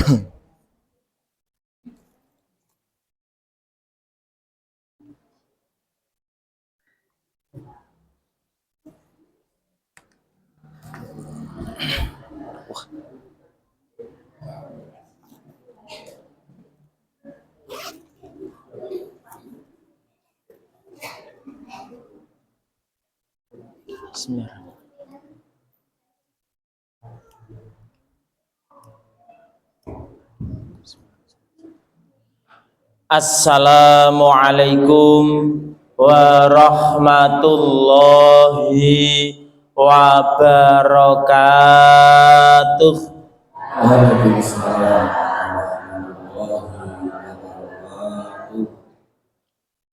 Bismillahirrahmanirrahim. Assalamualaikum warahmatullahi wabarakatuh. Waalaikumsalam.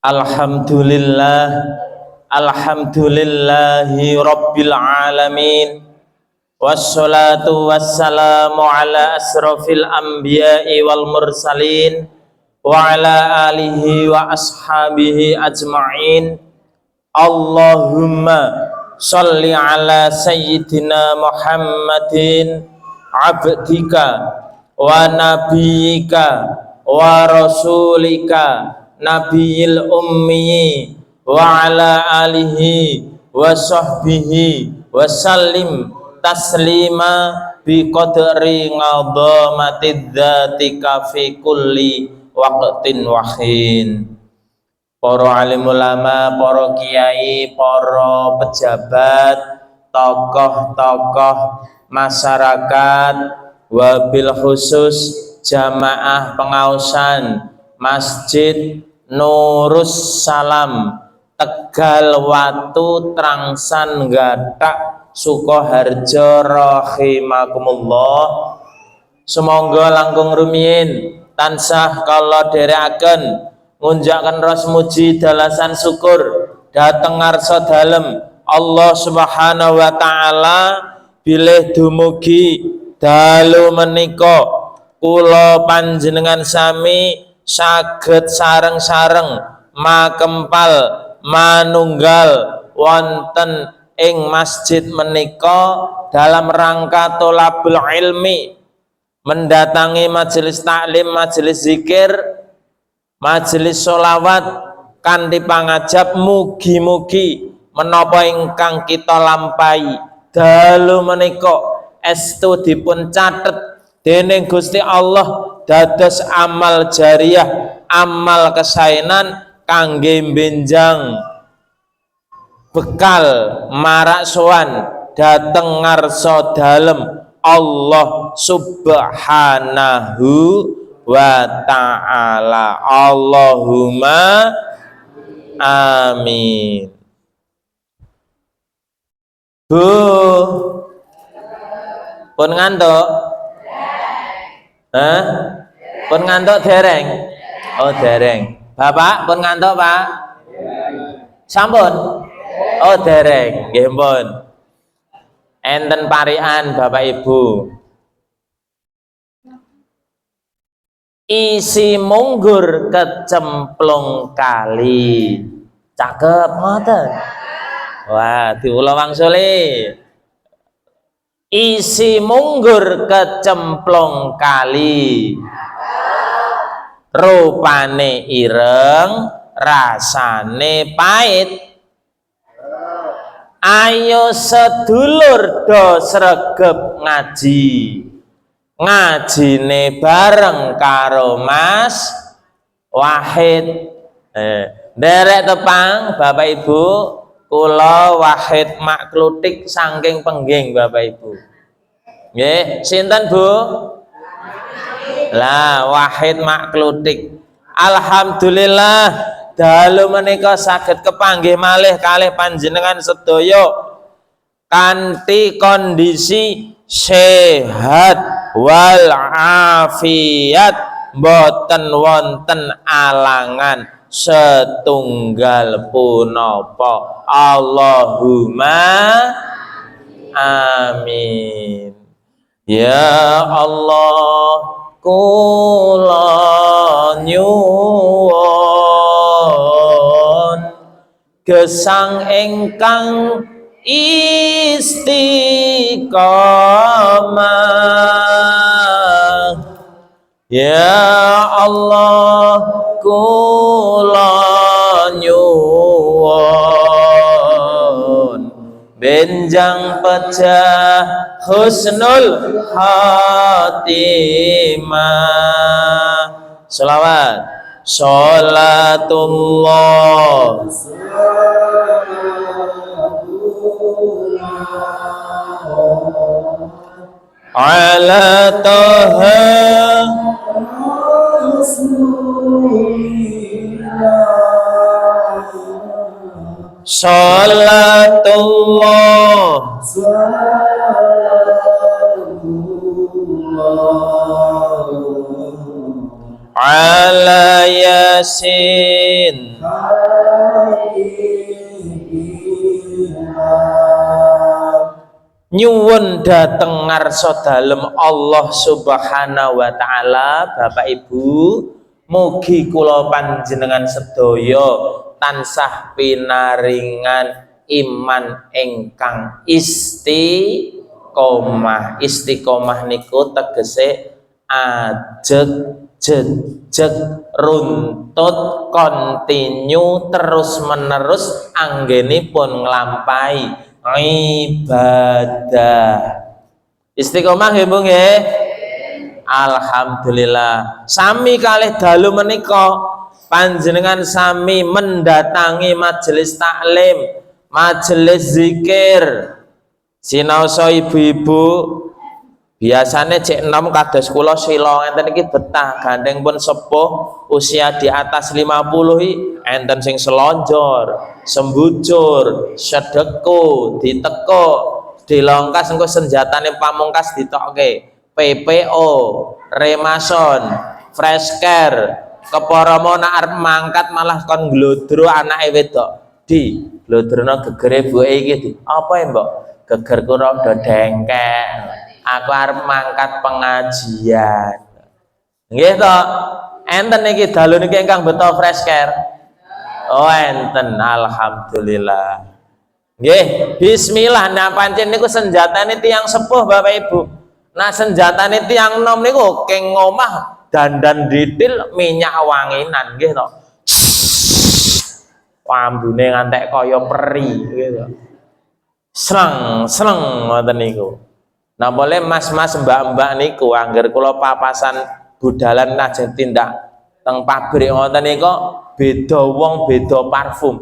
Alhamdulillah, alhamdulillahi rabbil alamin. Wassalatu wassalamu ala asrafil anbiya'i wal mursalin wa ala alihi wa ashabihi ajma'in. Allahumma sholli ala sayyidina Muhammadin abdika wa nabiyyika wa rasulika nabiyil ummi wa ala alihi wa sahbihi wa sallim taslima bi qadri ngadamatid dzatika fi kulli waqtin wahin. Para alim ulama, para kiai, para pejabat, tokoh-tokoh masyarakat, wabil khusus jamaah pengausan Masjid Nurus Salam Tegal Watu Trangsan Gatak Sukoharjo rahimakumullah. Semoga langkung rumiyin tansah kala dherekaken ngunjakaken ras muji dalasan syukur dhateng ngarsa dalem Allah Subhanahu wa taala bilih dumugi dalu menika kula panjenengan sami saged sareng-sareng makempal manunggal wonten ing masjid menika dalam rangka tholabul ilmi, mendatangi majelis taklim, majelis zikir, majelis sholawat kanthi pangajab mugi-mugi menapa ingkang kita lampahi dalu menika estu dipun catet dening Gusti Allah dados amal jariyah, amal kesaenan kangge benjang bekal marak sowan dhateng ngarsa dalem Allah Subhanahu wa ta'ala. Allahumma amin. Bu, pun ngantuk? Hah? Pun ngantuk dereng? Oh dereng. Bapak pun ngantuk Pak? Sampun? Oh dereng. Nggih pun. Enten parian Bapak Ibu. Isi munggur kecemplung kali. Cakep ngoten. Wah, diulang wangsule. Isi munggur kecemplung kali. Rupane ireng, rasane pahit. Ayo sedulur do sregep ngaji. Ngajine bareng karo Mas Wahid. Derek tepang Bapak Ibu, kula Wahid Maklutik saking Pengging Bapak Ibu. Nggih, sinten Bu? Lah Wahid Maklutik. Alhamdulillah dalu menika saged kepanggih malih kalih panjenengan sedaya kanthi kondisi sehat wal afiat, boten wonten alangan setunggal punapa. Allahumma amin. Ya Allah kula nyuwun gesang ingkang istiqomah Ya Allah kula nyuwun benjang pecah husnul khatimah. Sholawat. Sholatullah ala toha Sholatullah ala yasin nyuwun dateng ngarsa dalem Allah Subhanahu wa taala. Bapak Ibu, mugi kula panjenengan sedaya tansah pinaringan iman ingkang istiqomah. Istiqomah niku tegese ajeg jejeg runtut kontinu terus menerus anggenipun nglampahi ibadah. Istiqomah nggih Bu nggih. Alhamdulillah. Sami kalih dalu menika panjenengan sami mendatangi majelis taklim, majelis zikir. Sinaosa ibu-ibu biasanya cek enom kados kula sila enten iki betah gandeng pun sepuh usia di atas 50 enten sing selonjor, sembujur, sedeko, diteko, dilongkas engko senjatane pamungkas ditokke. PPO, Remason, Fresh Care, kepara ana arep mangkat malah kon glodro anake wedok. Di glodrono gegere buke iki di. Apa ya, Mbok? Gegerku rada dengkek. Aku arep mangkat pengajian. Nggih to? Enten iki dalu niki ingkang beto Fresh Care. Oh, enten. Alhamdulillah. Nggih, bismillah. Nah pancen niku senjatane tiyang sepuh Bapak Ibu. Nah senjatane tiyang nom niku keng ngomah dandan didil minyak wanginan nggih to. Ambune ngantek kaya peri gitu. Sleng ngoten niku. Nah boleh mas-mas mbak-mbak niku angger kula papasan budalan aja tindak teng pabrik ngoten niku beda wong beda parfum.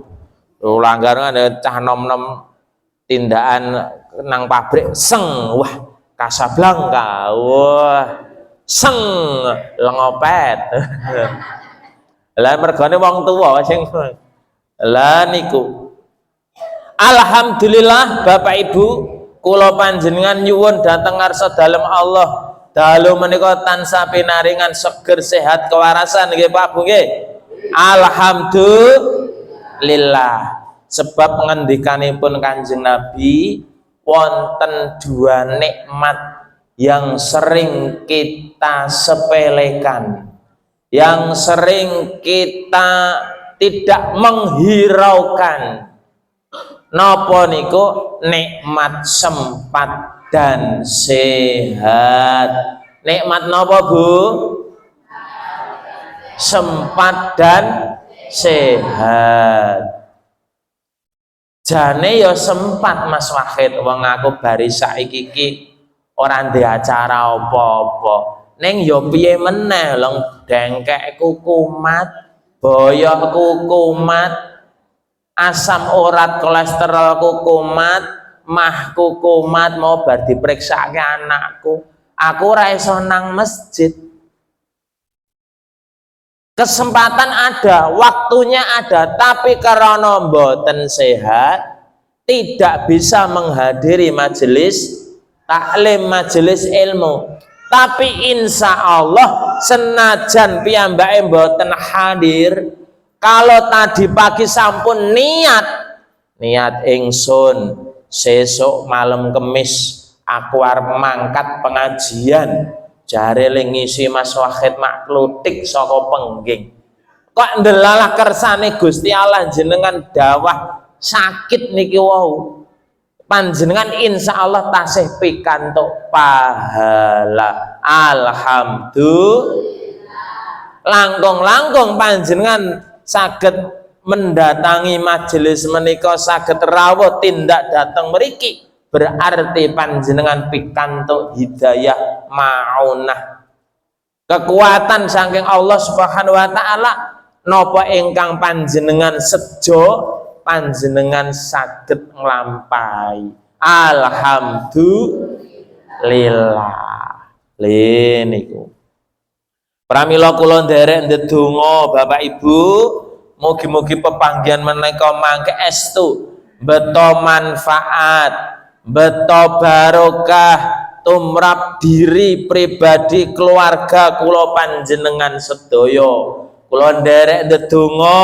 Langgaran ada cah nom-nom tindakan nang pabrik seng wah Casablanca wah seng lengopet. Lah mergane wong tuwa sing lah niku. Alhamdulillah Bapak Ibu kula panjenengan nyuwun dhateng ngarsa dalem Allah dalu menika tansah pinaringan seger sehat kewarasan nggih Pak Bu nggih. Alhamdulillah sebab ngendikanipun Kanjeng Nabi wonten dua nikmat yang sering kita sepelekan, yang sering kita tidak menghiraukan. Napa niku? Nikmat sempat dan sehat. Nikmat napa Bu? Sempat dan sehat. Jane ya sempat Mas Wahid, wong aku bari saiki iki ora ndek acara apa-apa. Ning ya piye meneh long dengkekku kumat, boyohku kumat, asam urat kolesterolku kumat, mahku kumat, mau bar diperiksake anakku. Aku ora iso nang masjid. Kesempatan ada, waktunya ada, tapi karena mboten sehat, tidak bisa menghadiri majelis taklim, majelis ilmu. Tapi insya Allah senajan piyambake mboten hadir, kalau tadi pagi sampun niat ingsun sesuk malam Kemis aku arep mangkat pengajian. Jare le ngisi Mas Wahid maklutik saka pengging. Kok ndelalah kersane Gusti Allah jenengan dawah sakit niki wau. Panjenengan insya Allah tasih pikantuk pahala. Alhamdulillah. langkung-langkung panjenengan saged mendatangi majelis menika, saged rawuh tindak dateng mriki, berarti panjenengan pikantuk hidayah maunah, kekuatan saking Allah Subhanahu wa taala. Napa ingkang panjenengan sejo, panjenengan saged nglampahi. Alhamdulillah. Niku pramila kula nderek ndedonga Bapak Ibu, mugi-mugi pepanggihan menika mangke estu beto manfaat, beto barokah tumrap diri pribadi keluarga kula panjenengan sedaya. Kula nderek ndedonga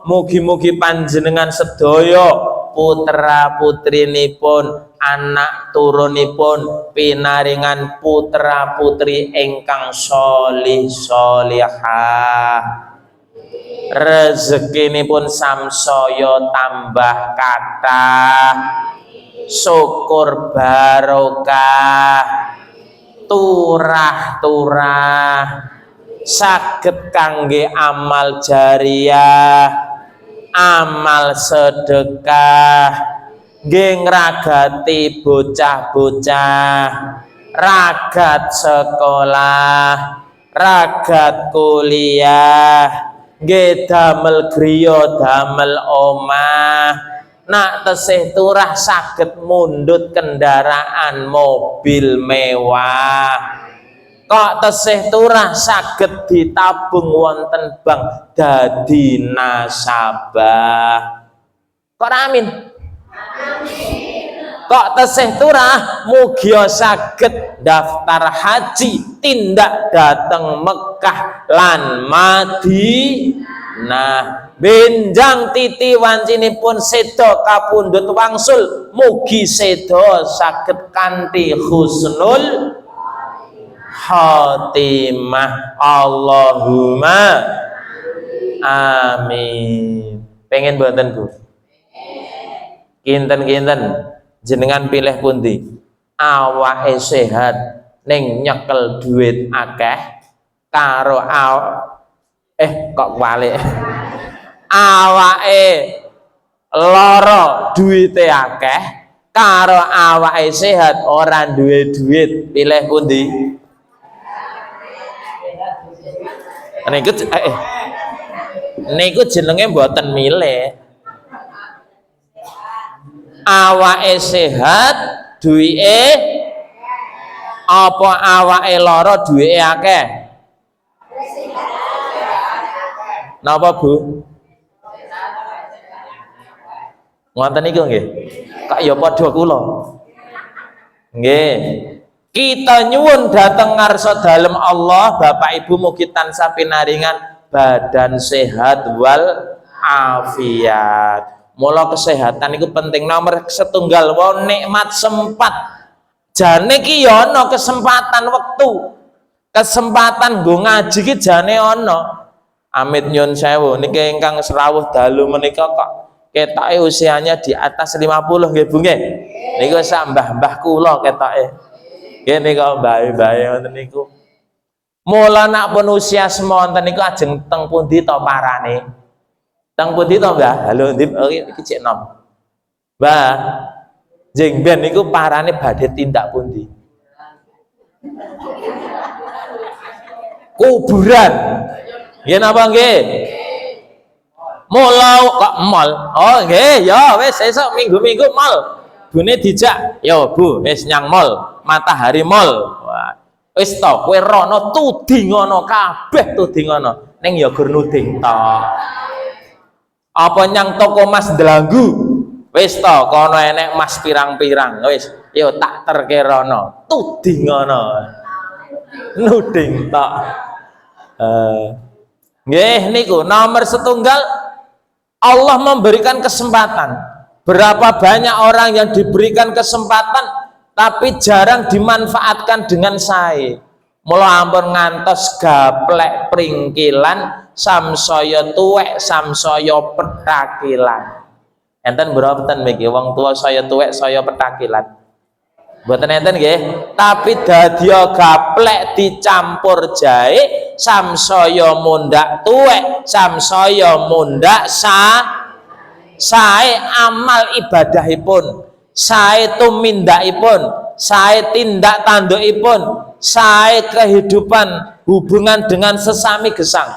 mugi-mugi panjenengan sedaya putra putrinipun, anak turunipun pinaringan putra putri ingkang sholih sholihah, rezekinipun samsaya tambah kathah, syukur barokah, turah-turah, saged kangge amal jariyah, amal sedekah, nggih ngragati bocah-bocah, ragat sekolah, ragat kuliah, nggih damel griya, damel omah, nak tesih turah saged mundhut kendaraan mobil mewah, kok tesih turah saged ditabung wonten bank dadi nasabah. Kok amin? Kok tesih turah mugi saged daftar haji, tindak dateng Mekah lan Madinah, benjang titi wancinipun sedo kapundhut wangsul, mugi sedo saged kanthi husnul khotimah. Allahumma amin. Pengen mboten Bu? Kinten-kinten jenengan pilih pundi? Awake sehat ning nyekel duit akeh karo kok balik awake lara duwite akeh karo awake sehat ora duwe duit, pilih pundi? Niku jenenge mboten milih. Awake sehat duwike apa awake lara duwike akeh? Napa Bu? Ngoten niku nggih. Kok ya padha kula. Nggih. Kita nyuwun dhateng ngarsa dalem Allah, Bapak Ibu mugi tansah pinaringan badan sehat wal afiat. Mula kesehatan itu penting. Nomor setunggal wau nikmat sempat. Jane ki ya ana kesempatan wektu. Kesempatan nggo ngaji ki jane ana. Amit nyun sewu niki ingkang serawuh dalu menika kok ketoke usianya di atas 50 nggih Bu nggih. Niku sak mbah-mbah kula ketoke. Nggih nika bae-bae ngoten niku. Mula nak pun usia semonten niku ajeng teng pundi to parane? Teng pundi to, Mbah? Halo, Ndip, iki cek nom. Mbah, jeng ben niku parane badhe tindak pundi? Kuburan. Nggih napa nggih? Mula kok mall. Oh nggih, ya wis esuk minggu-minggu mall. Bune dijak, yo Bu, wis nyang mall, Matahari Mall. Wah, wis to, kowe rono tuding ngono kabeh tuding ngono. Ning ya gur nuding to. Apa nyang toko Mas Delanggu? Wis to, kono enek Mas pirang-pirang. Wis, yo tak terke rono, tuding ngono. Nuding to. Nggih niku nomor setunggal, Allah memberikan kesempatan. Berapa banyak orang yang diberikan kesempatan tapi jarang dimanfaatkan dengan sae. Mula ampun ngantos gaplek pringkilan samsaya tuwek samsaya petakilan. Enten mboten mriki wong tua saya tuwek saya petakilan. Mboten enten nggih, tapi dadya gaplek dicampur jahe samsaya mundhak tuwek, samsaya mundhak sae amal ibadahipun, sae tumindakipun, sae tindak tandukipun, sae kehidupan hubungan dengan sesami gesang.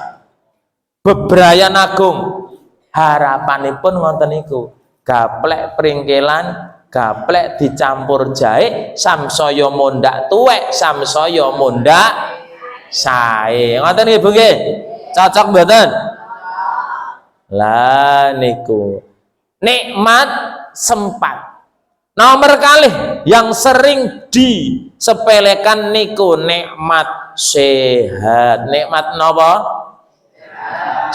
Bebrayan agung harapanipun ngoten niku. Gaplek pringkelan, gaplek dicampur jahe, samsaya mundhak tuwek, samsaya mundhak sae. Ngoten nggih Bu nggih? Cocok mboten? Lah niku. Nikmat sempat. Nomor kalih yang sering disepelekan niku nikmat sehat. Nikmat napa?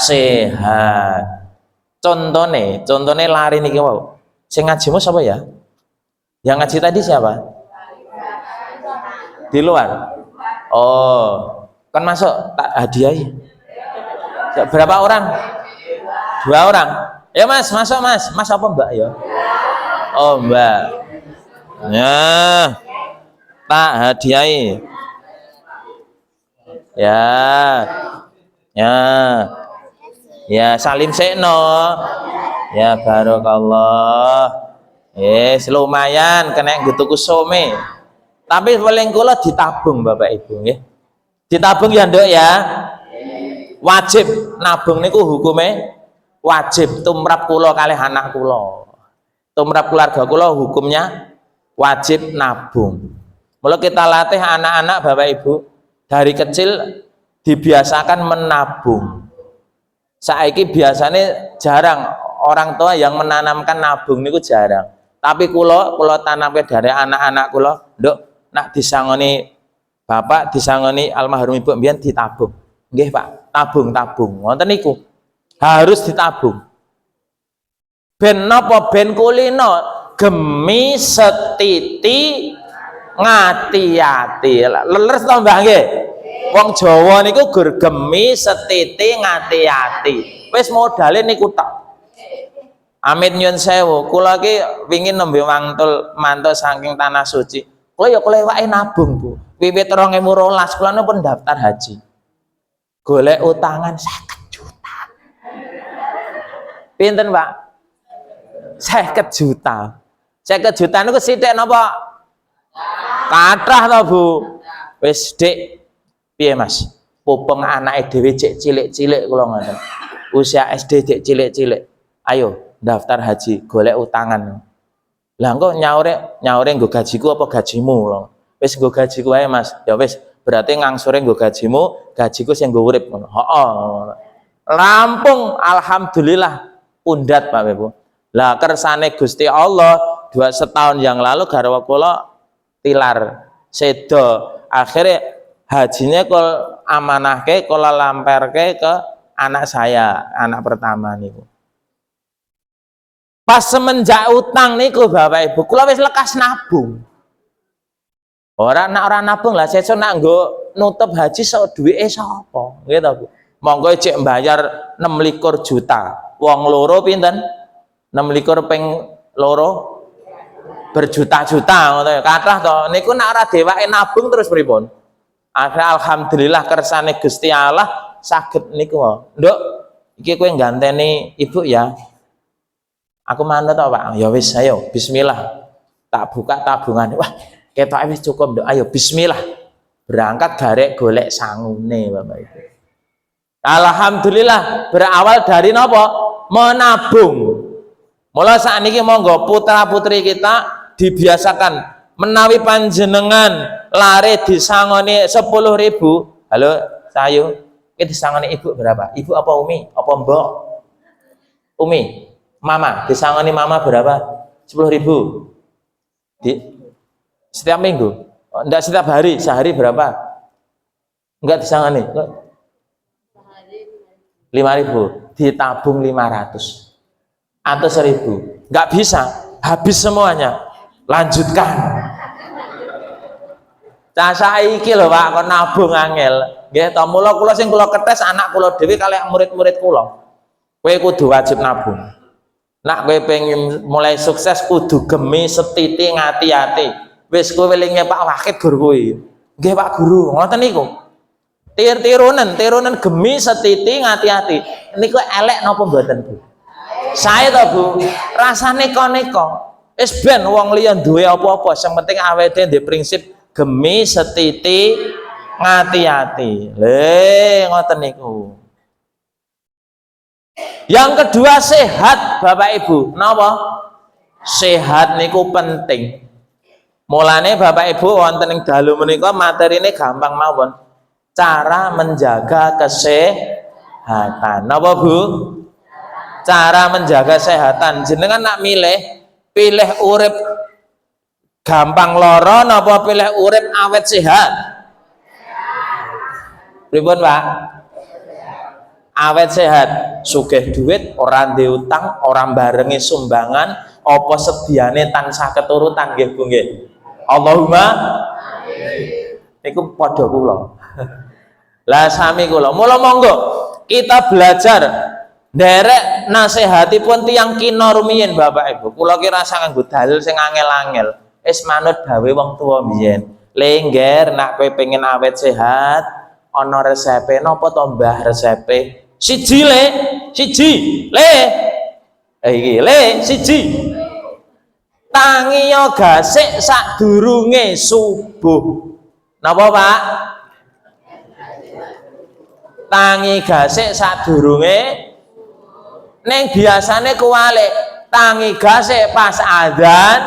Sehat. Contohnya lari niki wau. Sing ngajimu siapa ya? Yang ngaji tadi siapa? Di luar. Oh, kan masuk tak hadiahi. Berapa orang? 2 orang. Ya Mas, masuk Mas. Mas apa Mbak ya? Oh Mbak. Ya, tak hadiahi. Ya, ya, ya salim sekno. Ya barokallah. Lumayan kena tuku some. Tapi paling kula ditabung Bapak Ibu nggih. Ditabung ya Nduk ya. Wajib nabung niku hukume wajib tumrap kula kalih anak kula. Tumrap keluarga kula hukumnya wajib nabung. Mula kita latih anak-anak Bapak Ibu dari kecil dibiasakan menabung. Saiki biasanya jarang orang tua yang menanamkan nabung niku jarang. Tapi kula tanamke dari anak-anak kula, Nduk, nak disangoni bapak, disangoni almarhum ibu mbiyen ditabung. Nggih, Pak, tabung. Wonten niku. Harus ditabung. Ben napa? Ben kulino gemi setiti ngati-ati. Leres to Mbah nggih? Wong Jawa niku gur gemi setiti ngati-ati. Wis modale niku tok. Amit nyun sewu, kula iki pengin nembe mantul saking tanah suci. Kula ya kelewake nabung, Bu. Wiwit 2012 kula pun daftar haji. Golek utangan 50 juta. Pinten, Pak? 50 juta. 50 juta niku sithik napa? Kathah to, Bu. Wis, Dik. Piye, Mas? Pupeng anake dhewe cek cilik-cilik kula ngoten. Usia SD cek cilik-cilik. Ayo daftar haji, golek utangan. Lah engko nyaure nggo gajiku apa gajimu lho. Wis nggo gajiku ae Mas. Ya wis, berarti ngangsure nggo gajimu, gajiku sing nggo urip ngono. Heeh. Rampung alhamdulillah pundhat Pak Ibu. Lah kersane Gusti Allah 2 setahun yang lalu garwa kula tilar sedo. Akhirnya hajinya kul amanahke kula lamperke ke anak saya, anak pertama niku. Pas semenjak utang niku Bapak Ibu, kula wis lekas nabung. Ora nabung lah, sesuk nak nggo nutup haji sok duwike sapa? Nggih to, Bu. Monggo cek mbayar 26 juta. Wong loro pinten? 26 ping loro berjuta-juta ngono ya. Kathah to. Niku nak ora dewake nabung terus pripun? Akhirnya alhamdulillah kersane Gusti Allah saged niku. Nduk, iki kowe ganteni Ibu ya. Aku manut to, Pak. Ya wis, ayo bismillah. Tak buka tabungan. Wah, ketoke wis cukup, Nduk. Ayo bismillah. Berangkat garek golek sangune, Bapak Ibu. Alhamdulillah berawal dari napa? Menabung. Mula sakniki monggo putra-putri kita dibiasakan menawi panjenengan lare disangoni 10.000. Halo, sayu. Iki disangoni Ibu berapa? Ibu apa Umi? Apa Mbok? Umi. Mama, disangoni mama berapa? 10.000 setiap minggu. Enggak setiap hari, sehari berapa? Enggak disangoni 5.000, ditabung 500 atau 1.000. Enggak bisa, habis semuanya. Lanjutkan. Cah iki lho Pak, kon nabung angel. Nggih to, mula kula sing kula ketes anak kula dhewe kalih murid-murid kula. Kowe kudu wajib nabung. Nak kowe pengen mulai sukses kudu gemi setiti ngati-ati. Wis kowe elinge Pak Wakid gur kuwi. Nggih Pak Guru, ngoten niku. Tirunen gemi setiti ngati-ati. Niku elek napa mboten, Bu? Saya to, Bu. Rasane neko. Wis ben wong liya duwe apa-apa, sing penting awake dhewe prinsip gemi setiti ngati-ati. Ngoten niku. Yang kedua sehat, Bapak Ibu. Napa? Sehat niku penting. Mulane Bapak Ibu wonten ing dalu menika materine gampang mawon. Cara menjaga kesehatan. Napa, Bu? Cara menjaga kesehatan. Jenengan nak pilih urip gampang lara napa pilih urip awet sehat? Pripun, Pak? Awet sehat, sugih duit, orang diutang, orang barengi sumbangan, apa sediane tansah keturutan nggih Bu nggih. Allahumma niku padha kula. Lah sami kula. Mula monggo kita belajar nderek nasihatipun tiyang kina rumiyin Bapak Ibu. Kula ki rasa nganggo dalil sing angel-angel. Wis manut dawuh wong tuwa biyen. Lengger nak kowe pengen awet sehat, ana resepe napa to Mbah resepe? Siji tangi yo gasik sadurunge subuh. Napa Pak? Tangi gasik sadurunge, ning biasane kuwalik tangi gasik pas adzan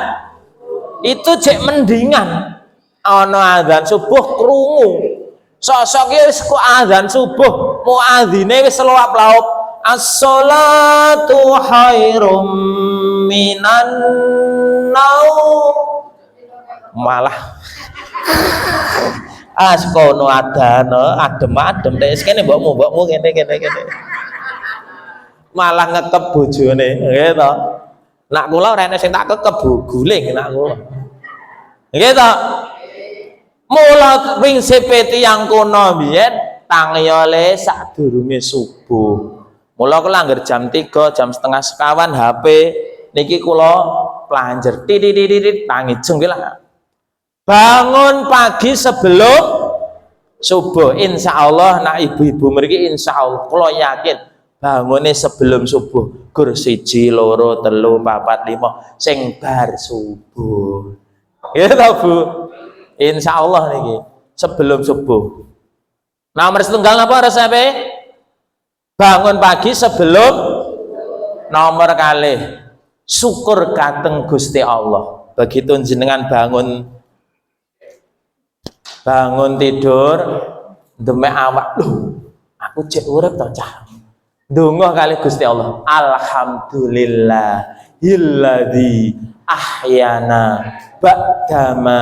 itu cek mendingan. Ana adzan subuh krungu. Sosok wis ku adzan subuh, muadzine wis luap-laup. As-sholatu khairum minan naum. Malah kono adem nek kene mbokmu kene. Malah ngekep bojone, nggih to. Nak kula ora enek sing tak kekep guling nak kula. Nggih to. Mula prinsipe tiyang kuno biyen tangyole sadurunge subuh. Mula kula anggar jam 3, jam setengah sekawan HP niki kula planjer titit tangi jengkel. Bangun pagi sebelum subuh, insya Allah nak ibu-ibu mriki insya Allah kula yakin bangunnya sebelum subuh gur 1, 2, 3, 4, 5 sing bar subuh. Gitu Bu. Insya Allah niki sebelum subuh. Nomor setunggal apa resepe? Bangun pagi sebelum. Nomor kalih syukur kateng Gusti Allah. Begitu jenengan bangun tidur demek awak, loh aku cek urip to cah. Ndonga kali Gusti Allah, alhamdulillahilladzi ahyana ba'dama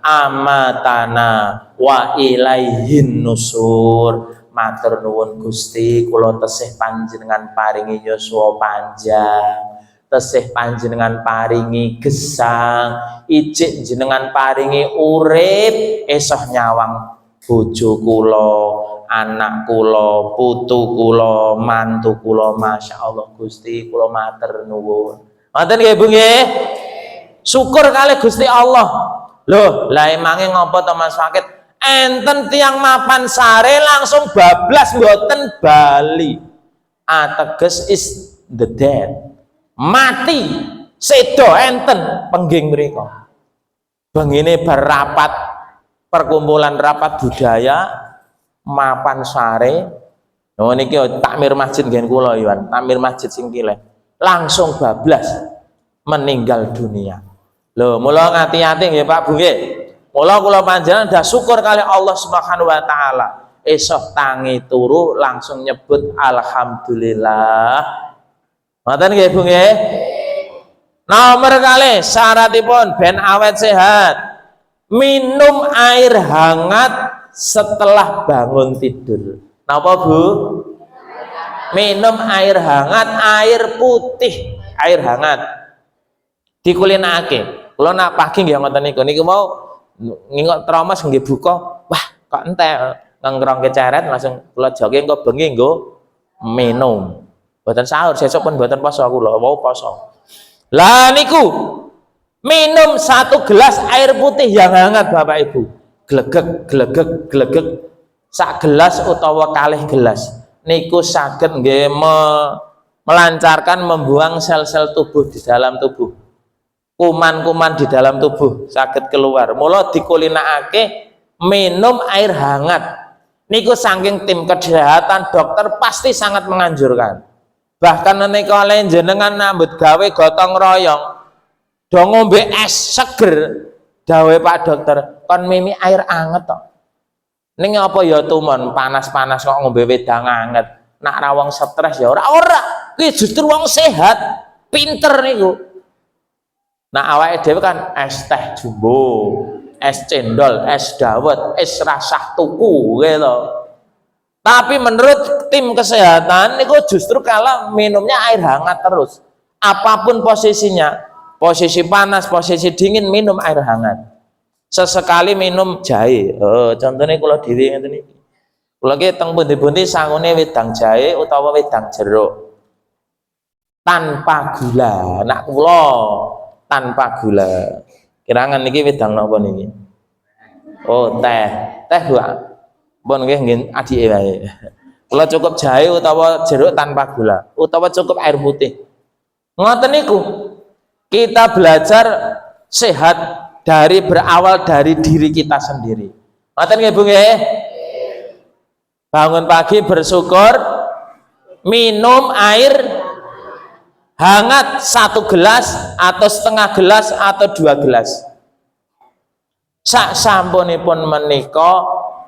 amatana wa ilaihin nusur. Matur nuwun Gusti, kula tesih panjenengan paringi yuswa panjang, tesih panjenengan paringi gesang, ijik jenengan paringi urip esah nyawang bojo kula, anak kula, putu kula, mantu kula. Masya Allah Gusti, kula matur nuwun. Ngoten nggih Bu nggih? Syukur kali Gusti Allah. Loh, lah emange ngopo to Mas Fakit? Enten tiang mapan sare langsung bablas mboten bali. Ateges is the dead. Mati sedo enten pengging mriku. Bengine berapat perkumpulan rapat budaya mapan sare. Oh niki takmir masjid ngen kula Iwan, takmir masjid sing kileh. Langsung bablas meninggal dunia. Loh, mula ngati-ati nggih Pak Bu nggih. Mula kula panjenengan dah syukur kali Allah Subhanahu wa taala. Esok tangi turu langsung nyebut alhamdulillah. Ngoten nggih Bu nggih? Nomor kali syaratipun ben awet sehat. Minum air hangat setelah bangun tidur. Napa Bu? Minum air hangat, air putih, air hangat. Dikulinake. Kula nak pagi nggih ngoten niku. Niku mau ngingok trauma nggih buka. Wah, kok entek ngengrong keceret langsung kula jogging kok bengi nggo minum. Mboten sahur, sesuk pun mboten poso kula, wau poso. Lah niku Minum 1 gelas air putih yang hangat Bapak Ibu. Glegek, glegek, glegek. Sak gelas utawa kalih gelas. Niku saged nggih melancarkan membuang sel-sel tubuh di dalam tubuh. Kuman-kuman di dalam tubuh saged keluar. Mula dikulinakake minum air hangat. Niku saking tim kesehatan dokter pasti sangat menganjurkan. Bahkan menika oleh jenengan nambut gawe gotong royong do ngombe es seger dawe Pak dokter kon mimi air anget to. Ning apa ya tumon panas-panas kok ngombe wedang anget. Nak ra wong stres ya ora. Kuwi justru wong sehat, pinter niku. Nah awake dhewe kan es teh jumbo, es cendol, es dawet, es rasah tuku gitu. Tapi menurut tim kesehatan niku justru kalau minumnya air hangat terus. Apapun posisinya, posisi panas, posisi dingin, minum air hangat. Sesekali minum jahe. Contohnya kalau diri ngeten iki. Kula ki teng pundi-pundi sangune wedang jahe utawa wedang jeruk. Tanpa gula. Nak kula tanpa gula. Kirangan niki wedang napa niki? Oh, teh. Teh Pak. Pun nggih nggih adike wae. Kula cukup jahe utawa jeruk tanpa gula, utawa cukup air putih. Ngoten niku. Kita belajar sehat berawal dari diri kita sendiri. Ngoten nggih Bu nggih? Bangun pagi bersyukur, minum air hangat 1 gelas atau setengah gelas atau 2 gelas. Sak sampunipun menika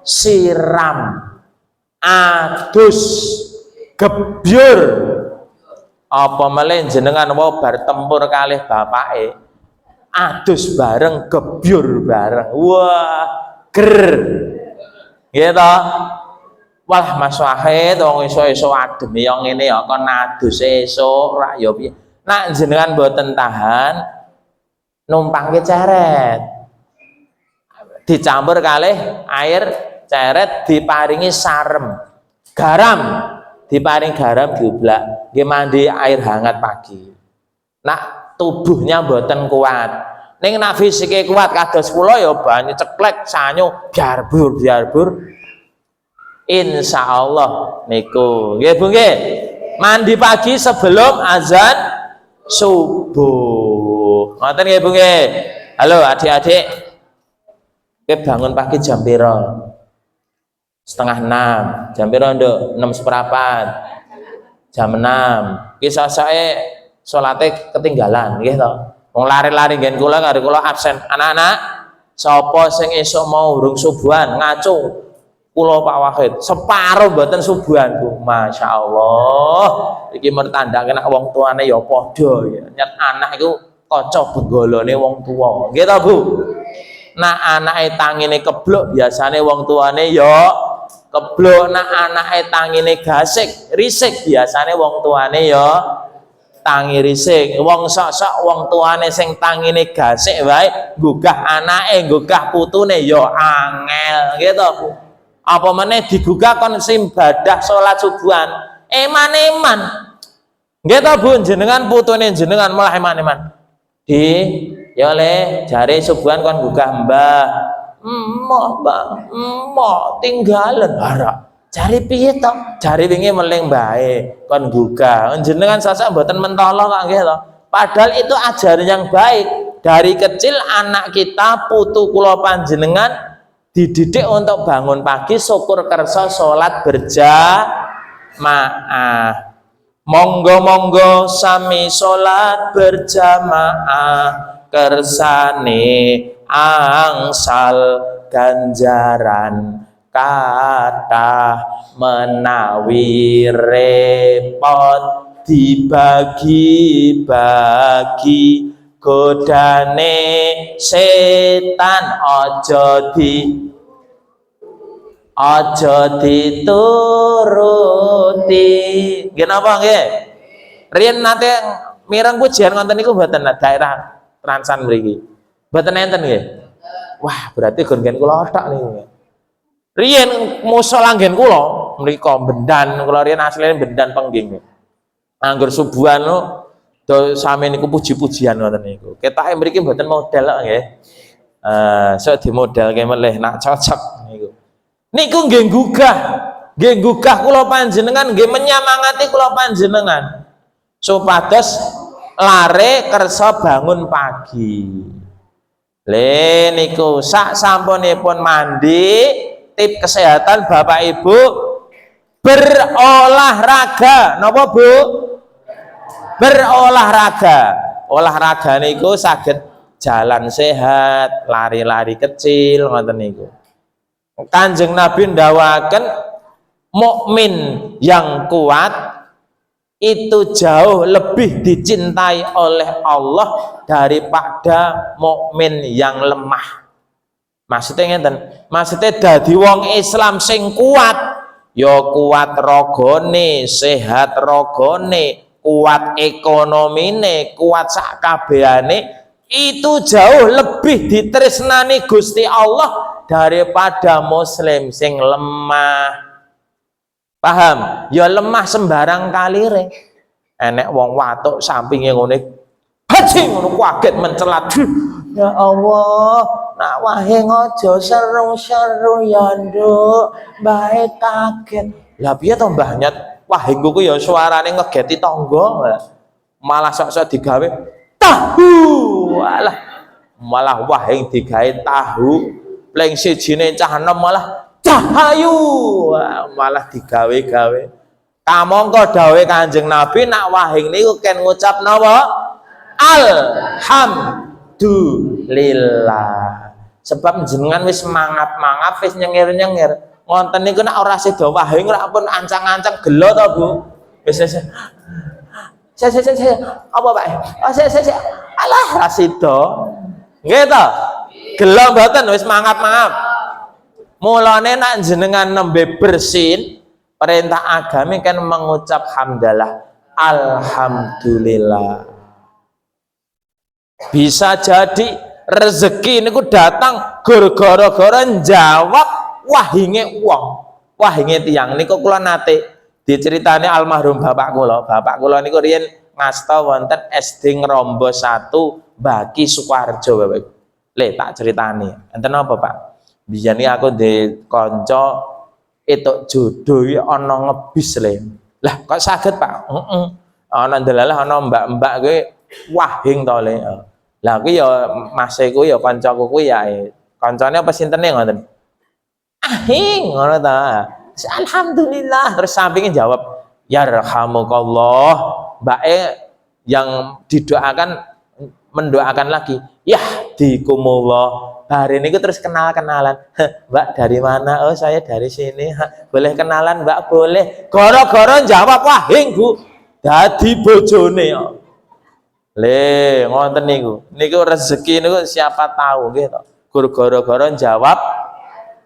siram, adus, gebyur. Apa meleh jenengan wau bar tempur kalih bapake, adus bareng, gebyur bareng. Wah, ger. Gitu. Wah, Mas Wahid wong iso-iso adem ya ngene ya kon adus esuk rak ya piye. Nak jenengan mboten tahan numpangke ceret. Dicampur kalih air ceret diparingi sarem. Garam, diparing garam dioblak. Nggih mandi air hangat pagi. Nak tubuhnya mboten kuat. Ning nak fisike kuat kados kula ya banyu ceklek sanyu biarbur. Insyaallah niku nggih Bu nggih. Mandi pagi sebelum azan subuh. Ngoten nggih Bu nggih. Halo adik-adik. Kowe bangun pagi jam piro? 5:30. Jam piro nduk? 6:15. Jam 6. Ki sosake salate ketinggalan nggih to. Wong lari-lari nggen kula karo kula absen. Anak-anak, sapa sing esuk mau urung subuhan ngaco? Kula Pak Wahid, separuh mboten subuhan Bu. Masya Allah. Iki mertandake nek wong tuane ya padha ya. Nyet anak iku kaca benggolone wong tuwa. Nggih ta Bu? Nak anake tangine keblok biasane wong tuane ya keblok. Nak anake tangine gasik, risik biasane wong tuane ya tangi risik. Wong sok-sok wong tuane sing tangine gasik wae gugah anake, gugah putune ya angel gitu Bu. Apa meneh digugah kon simbadah salat subuhan eman-eman nggih ta Bu, jenengan putune jenengan malah eman-eman ya oleh jare subuhan kon gugah mbah mbah tinggalan bara jare piye to jare wingi meling bae kon gugah jenengan sasak mboten mentolo kok nggih to, padahal itu ajaran yang baik. Dari kecil anak kita putu kula panjenengan dididik untuk bangun pagi syukur kersa salat berjamaah. Monggo-monggo sami salat berjamaah kersane angsal ganjaran kathah menawi repot dibagi-bagi godane setan aja dituruti. Nggih napa nggih? Riyen nate mireng pujian ngoten niku mboten daerah Transan mriki. Mboten enten nggih. Wah, berarti gon-gon kula otak niku. Riyen musala nggen kula mriko Bendan, kula riyen asline Bendan Pengging. Anggur subuhan Do sami niku puji-pujian ngoten niku. Ketake mriki mboten modal kok nggih. Sok dimodelke melih nak cocok niku. Niku nggih gugah kula panjenengan, nggih menyemangati kula panjenengan supados lare kersa bangun pagi. Le niku sak sampunipun mandi, tip kesehatan Bapak Ibu berolahraga. Napa Bu? Berolahraga. Olahraga niku saged jalan sehat, lari-lari kecil ngoten niku. Kanjeng Nabi ndawaken mukmin yang kuat itu jauh lebih dicintai oleh Allah daripada mukmin yang lemah. Maksudnya ngeten, maksudnya dadi wong Islam sing kuat, ya kuat ragane, sehat ragane, kuat ekonomine, kuat sak kabehane, itu jauh lebih ditresnani Gusti Allah daripada muslim sing lemah. Paham? Ya lemah sembarang kalire. Enek wong watuk sampinge ngene, haji ngono kaget mencelat. Ya Allah, nak wae ngojo seru-seru ya nduk, bae kaget. Lah piye to Mbah Nyat? Wae ku ya suarane ngegeti tangga. Malah sok-sok digawe tahu. Walah. Malah wae digawe tahu. Pleng sijine cah enom malah cahayu. Malah digawe-gawe. Kamangka dawuhe Kanjeng Nabi nak wahing niku ken ngucap napa? Alhamdulillah. Sebab jenengan wis mangap-mangap, wis nyengir-nyengir. Ngonten niku nek ora sida wahing ora pun ancang-ancang gelo to, Bu. Wis saya apa Pak? Oh, saya alah ra sida. Nggih to? Gelo mboten wis mangap-mangap. Mulane nek jenengan nembe bersin, perintah agama kan mengucap hamdalah, alhamdulillah. Bisa jadi rezeki niku datang gara-gara jawab wahinge wong, wahinge tiyang. Niku kula nate diceritani almarhum bapak kula. Bapak kula niku riyen ngasta wonten SD Ngrombo 1 Baki Sukoharjo, Bapak. Le tak ceritani. Enten apa, Pak? Biyen aku ndek kanca etuk jodoh iki ana ngebis le. Lah kok saged, Pak? Heeh. Ana ndelalah ana mbak-mbak kuwi wahing to le. Lah kuwi ya mase kuwi ya kancaku kuwi ya. Kancane apa sintene ngoten? Ahing ngono ta. Alhamdulillah. Terus sampingnya jawab, yarhamukallah. Mbake yang didoakan mendoakan lagi, yahdikumullah. Hari ini terus kenalan. Mbak dari mana? Oh saya dari sini. Boleh kenalan Mbak? Boleh. Goro-goro jawab wahing Bu, dadi bojone. Le ngoten niku. Niku rezeki niku siapa tahu nggih to. Goro-goro jawab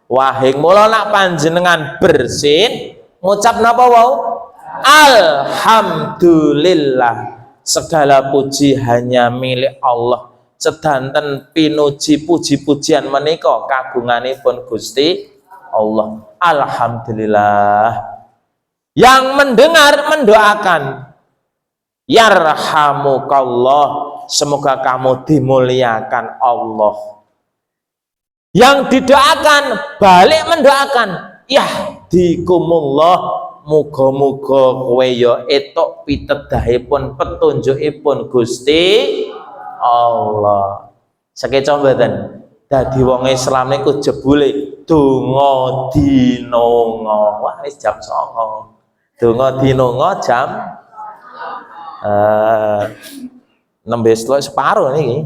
wahing. Mula nak panjenengan bersin ngucap napa wau? Alhamdulillah. Segala puji hanya milik Allah. Sedanten pinuji puji-pujian menika kagunganipun Gusti Allah. Alhamdulillah. Yang mendengar mendoakan, yarhamukallah, semoga kamu dimuliakan Allah. Yang didoakan balik mendoakan, yahdikumullah, muga-muga kowe ya etuk pitedahipun petunjukipun Gusti Allah. Sakeca mboten? Dadi wong Islam niku jebule donga dinonga. Wah wis jam 09.00. Donga dinonga jam nembe separo niki.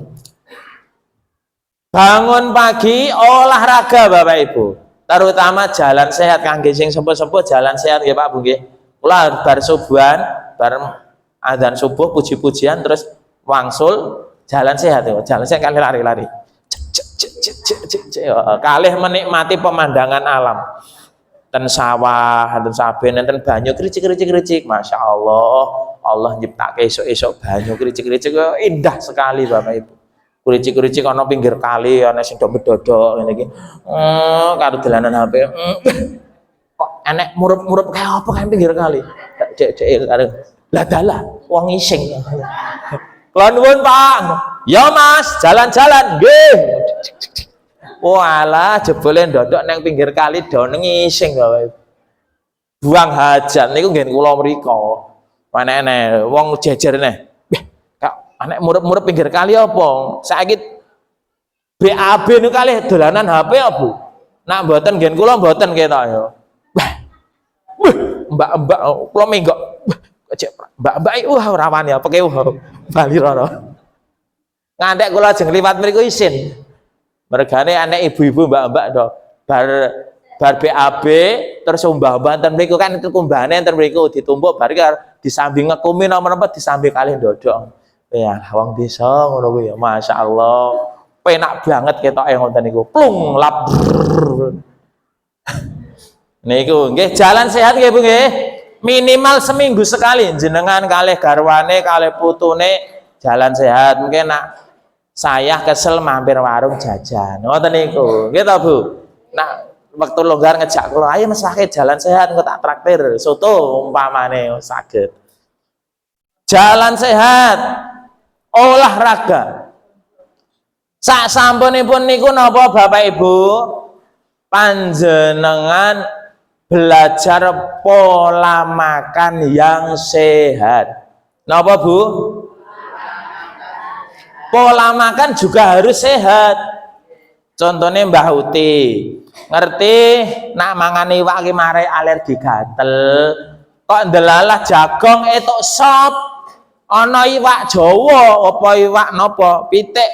Bangun pagi olahraga Bapak Ibu. Terutama jalan sehat kangge sing sepuh-sepuh, jalan sehat nggih Pak Bu nggih. Kula bar subuhan, bar adzan subuh puji-pujian terus wangsul jalan sehat ya. Jalan sehat kali lari-lari. Kalih menikmati pemandangan alam. Ten sawah, ten saben, ten banyu kricik-kricik, Masya Allah. Allah nyiptake esuk-esuk banyu kricik-kricik indah sekali Bapak Ibu. Kricik-kricik ana pinggir kali, ana sing do medodok ngene iki. Karo dolanan HP. Kok enek murup-murup kayak apa kan pinggir kali. Dek karo lah dalah wong ising. Kula nuwun Pak. Ya Mas, jalan-jalan nggih. Walah jebule ndodok nang pinggir kali do ngising wae. Buang hajat niku nggih kula mriko. Manene wong jejer neh. Kak anek murid-murid pinggir kali apa? Saiki BAB niku kalih dolanan HP ya, Bu? Nak mboten nggih kula mboten ketok ya. Mbak-mbak kula menggok. Mbak-mbak ora wani apa ke bali rono. Ngantek kula jeng liwat mriku isin. Mergane anek ibu-ibu mbak-mbak do bar BAB terus mbah-mbah enten mriku kan kekumbane enten mriku ditumpuk bar disambi ngekumi nomor-nomor disambi kalih ndodok. Ya wong desa ngono kuwi ya masyaallah. Penak banget ketoke ngoten niku. Plung lap. Niku nggih jalan sehat nggih Bu nggih. Minimal seminggu sekali jenengan kalih garwane kalih putune jalan sehat. Mungkin nak saya kesel mampir warung jajan. Ngoten niku. Nggih ta Bu. Nak waktu longgar ngejak kula, ayo Mas Wahid jalan sehat engko tak traktir soto umpamane saged. Jalan sehat, olahraga. Sak sampunipun niku napa Bapak Ibu? Panjenengan belajar pola makan yang sehat. Napa Bu? Pola makan juga harus sehat. Contohnya Mbah Uti ngerti nak mangan iwak ki mare alergi gatel. Kok ndelalah jagong etuk sop. Ana iwak Jawa apa iwak napa? Pitik.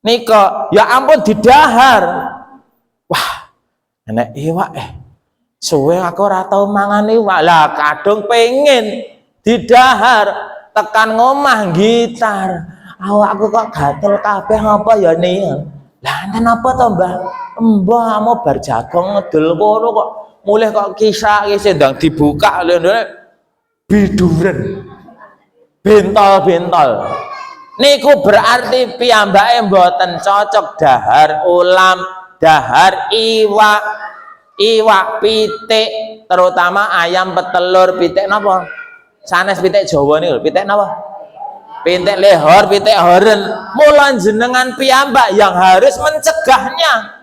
Nika ya ampun didahar. Wah, enek iwak suwe aku ora tau mangan iwak. Lah kadung pengen didahar tekan ngomah gitar. Awakku kok gatel kabeh ngapa ya nih? Lah enten apa to, Mbah? Mbah mau bar jagong ngedul kono kok mulih kok kisah ndang dibuka lho biduren. Bentol-bentol. Niku berarti piyambake mboten cocok dahar ulam, dahar iwak, iwak pitik, terutama ayam petelur, pitik napa? Sanes pitik Jawa niku, pitik napa? Pitik lehor, pitik horen. Mula jenengan piyambak yang harus mencegahnya.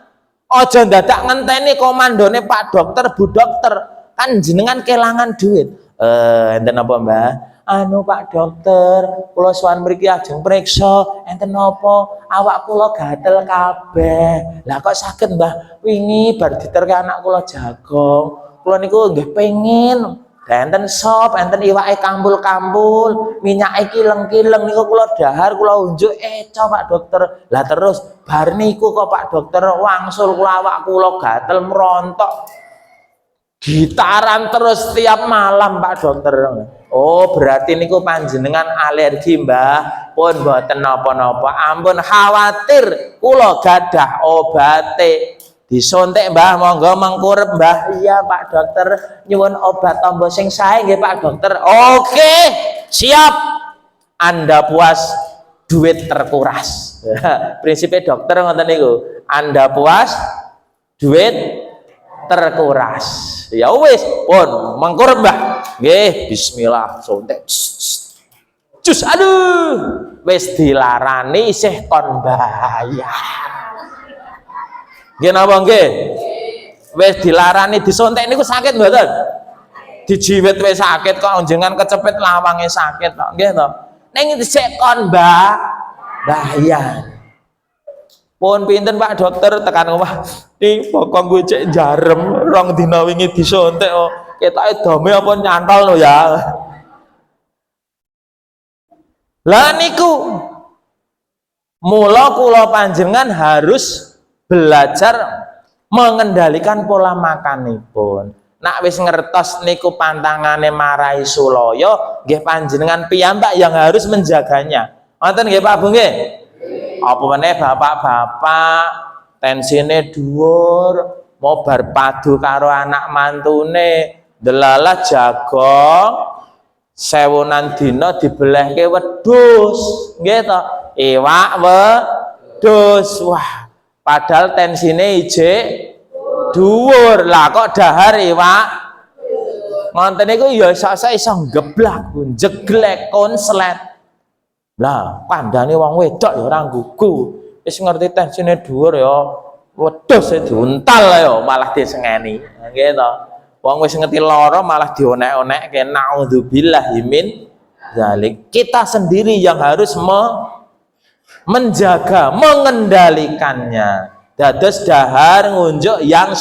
Aja dadak ngenteni komandone Pak Dokter, Bu Dokter. Kan jenengan kelangan duit. Enten apa, Mbah? Anu Pak Dokter, kula sowan mriki ajeng priksa, enten napa? Awak kula gatel kabeh. Lah kok saged, Mbah? Wingi bar diterke anak kula jagong. Kula niku nggih pengin enten sop, enten iwake kambul-kambul, minyake kileng-kileng niku kula dahar, kula unjuk Pak Dokter. Lah terus bar niku kok Pak Dokter wangsul kula awak kula gatel merontok. Gitaran terus tiap malam Pak Dokter. Oh, berarti niku panjenengan alergi, Mbah. Pun mboten napa-napa. Ampun khawatir kula gadah obate. Disuntik Mbah, monggo mengkurep Mbah. Iya Pak Dokter, nyuwun obat tombo sing sae nggih Pak Dokter. Oke, siap. Anda puas, duit terkuras. Prinsipnya dokter ngoten niku. Anda puas, duit terkuras. Ya wis, pun mengkurep Mbah. Nggih, bismillah, suntik. Cus, aduh, wis dilarani isih kon bayar. Nggih napa nggih? Wis dilarani disuntik niku sakit mboten? Dijiwit wis sakit kok jenengan kecepet lawange sakit kok. Nggih to? Ning isih kon bayar. Pun pinten Pak Dokter tekan omah. Ning bokong gue cek jarem rong dina wingi disuntik kok. Ketoke dome apa nyantol lho ya. Lah niku mula kula panjenengan harus belajar mengendalikan pola makanipun. Nak wis ngertos niku pantangane marai sulaya, nggih panjenengan piyambak yang harus menjaganya. Wonten nggih Pak Bu nggih? Apa meneh bapak-bapak tensine dhuwur, mau berpadu karo anak mantune, delalah jagong sewunan dina dibelehke wedhus, nggih to? Iwak wedhus. Wah, padahal tensine ijik dhuwur. Lah kok dahar iwak ngoten niku ya iso-iso geblak, jeglek, konslet. Lah, kandhane wong wedok ya ora nggugu. Wis ngerti tensine dhuwur ya wedhus diuntal ya malah disengeni. Nggih to. Wong wis ngerti lara malah dionek-onekke. Naudzubillah min zalik. Kita sendiri yang harus menjaga, mengendalikannya. Dados dahar ngunjuk yang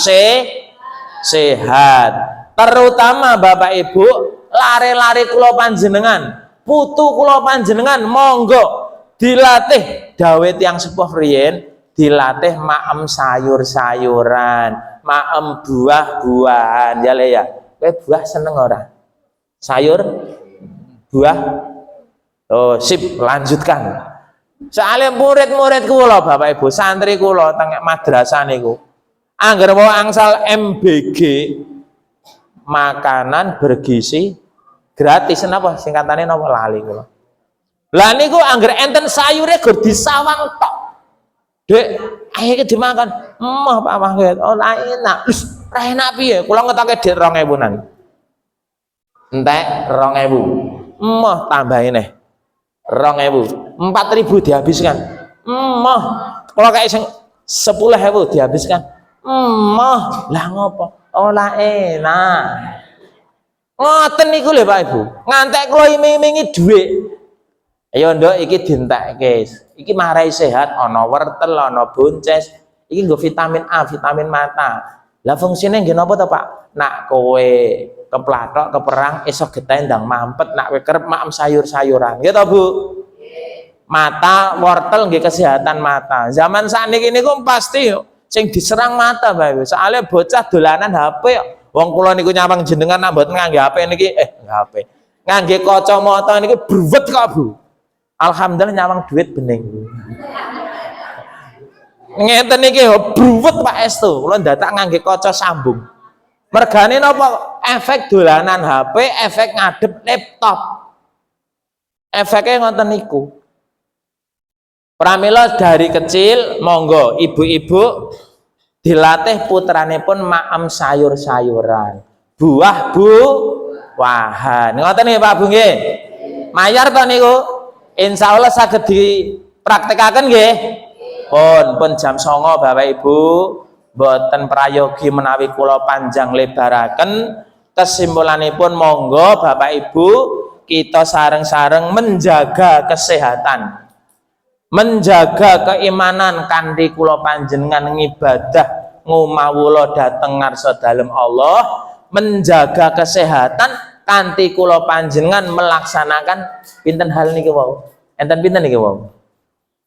sehat. Terutama Bapak Ibu, lari-lari kula panjenengan, putu kula panjenengan monggo dilatih dawet yang sepuh riyen, dilatih maem sayur-sayuran, maem buah-buahan. Ya le ya. Kowe buah seneng ora? Sayur, buah. Oh, sip, lanjutkan. Soalnya murid-murid kula Bapak Ibu, santri kula teng madrasah niku, angger mau angsal MBG, makanan bergizi gratis. Napa singkatannya napa lali kula. Lah niku angger enten sayure gur disawang tok. Dek, ayo dimakan. Mah Pak Mahmud, oh lah enak. Ra enak piye? Kula ngetoke Dik 2000-an. Entek 2000. Mah tambahin 2000, 4000 dihabiskan. Mah, kalau kayak 10.000 dihabiskan. Mah, lah ngopo? Oh lah enak. Ngoten niku lho Pak Ibu. Ngantek kula iming-imingi dhuwit. Ayo nduk iki dientekke. Iki marai sehat, ana wortel, ana bunces. Iki nggo vitamin A, vitamin mata. Lah fungsine nggih napa to Pak? Nak kowe keplathok keperang esok getah ndang mampet, nak kowe kerep maem sayur-sayuran. Nggih to Bu? Mata, wortel nggih kesehatan mata. Zaman sakniki niku pasti sing diserang mata Bae. Soalnya bocah dolanan HP. Wong kula niku nyawang jenengan nak mboten ngangge HP niki HP. Ngangge kacamata niki bruwet kok Bu. Alhamdulillah nyawang duit bening. Ngeten niki bruwet Pak Estu. Kula ndadak ngangge kaca sambung. Mergane napa? Efek dolanan HP, efek ngadep laptop. Efeknya ngoten niku. Pramila dari kecil monggo ibu-ibu dilatih putranipun maem sayur-sayuran, buah-buahan. Ngoten nggih Pak Bu nggih. Mayar to niku. Insyaallah saged dipraktekaken nggih. Pun jam 09.00 Bapak Ibu. Boten prayogi menawi kula panjang lebaraken. Kesimpulanipun monggo Bapak Ibu kita sareng-sareng menjaga kesehatan, menjaga keimanan kanthi kula panjenengan ngibadah ngumawula dhateng ngarsa dalem Allah, menjaga kesehatan kanthi kula panjenengan melaksanakan pinten hal niki wau. Enten pinten niki wau?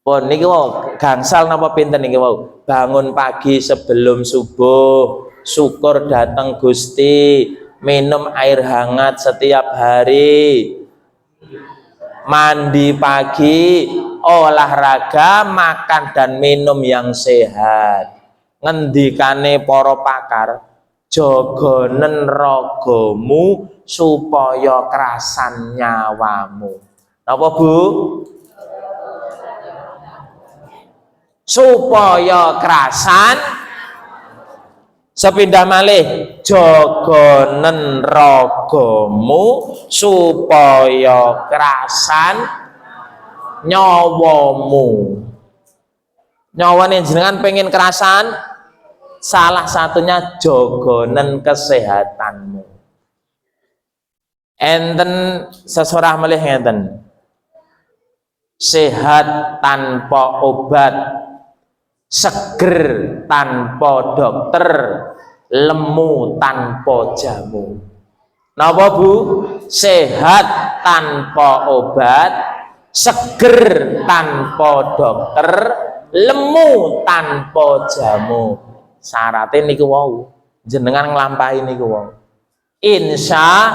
Pun niki wau gangsal napa pinten niki wau? Bangun pagi sebelum subuh, syukur datang Gusti, minum air hangat setiap hari, mandi pagi, olahraga, makan dan minum yang sehat. Ngendikane para pakar, jogonen ragamu supaya kerasan nyawamu. Napa Bu? Supaya kerasan, sepindah malih, jogonen ragamu supaya kerasan nyawamu. Nyawane jenengan pengen kerasan, salah satunya jogonen kesehatanmu. Enten sesorah malih ngeten. Sehat tanpa obat, seger tanpa dokter, lemu tanpa jamu. Napa Bu? Sehat tanpa obat, seger tanpa dokter, lemu tanpa jamu. Syaratnya niku wau, jenengan nglampahi niku wau. Insya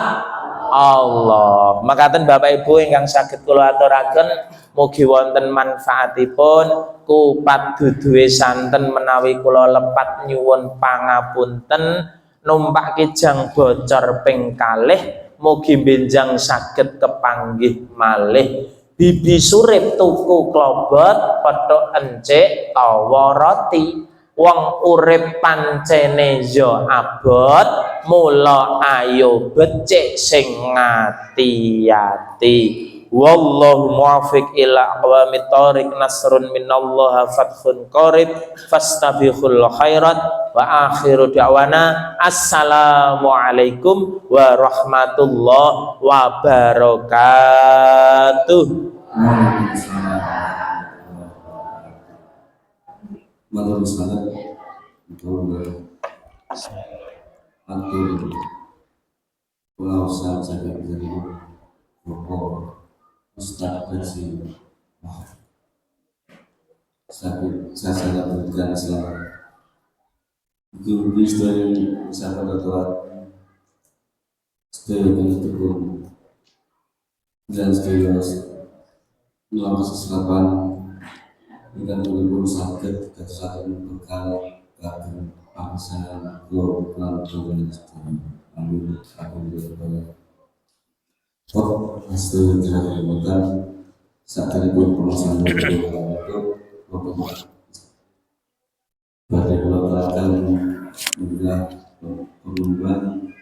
Allah. Makaten Bapak Ibu ingkang saged kula aturaken, mugi wonten manfaatipun. Kupat duduhe santen menawi kula lepat nyuwun pangapunten. Numpak kijang bocor ping kalih, mugi benjang saged kepanggih malih. Bibi surip tuku klobot, petuk encik tawa roti. Wong urip pancene yo abot, mula ayo becik sing ngati-ati. wallahu muwaffiq ila aqwamit thoriq, nasrun minallahi fathun qarib, fastabiqul khairat. Wa akhiru da'wana assalamu alaikum warahmatullahi wabarakatuh. Matur sangat untuk atur pengawasan saya dari Bapak Ustaz Haji saya sangat berikan selamat itu dari sahabat Tuhan setelah itu dan setelah melakukan sesuatu dengan berburu sakit kesehatan bekal bagi bangsa global dan amin amin. Oh, hasil dari bukan saat ini pun pengusaha itu pada belakang juga pengumuman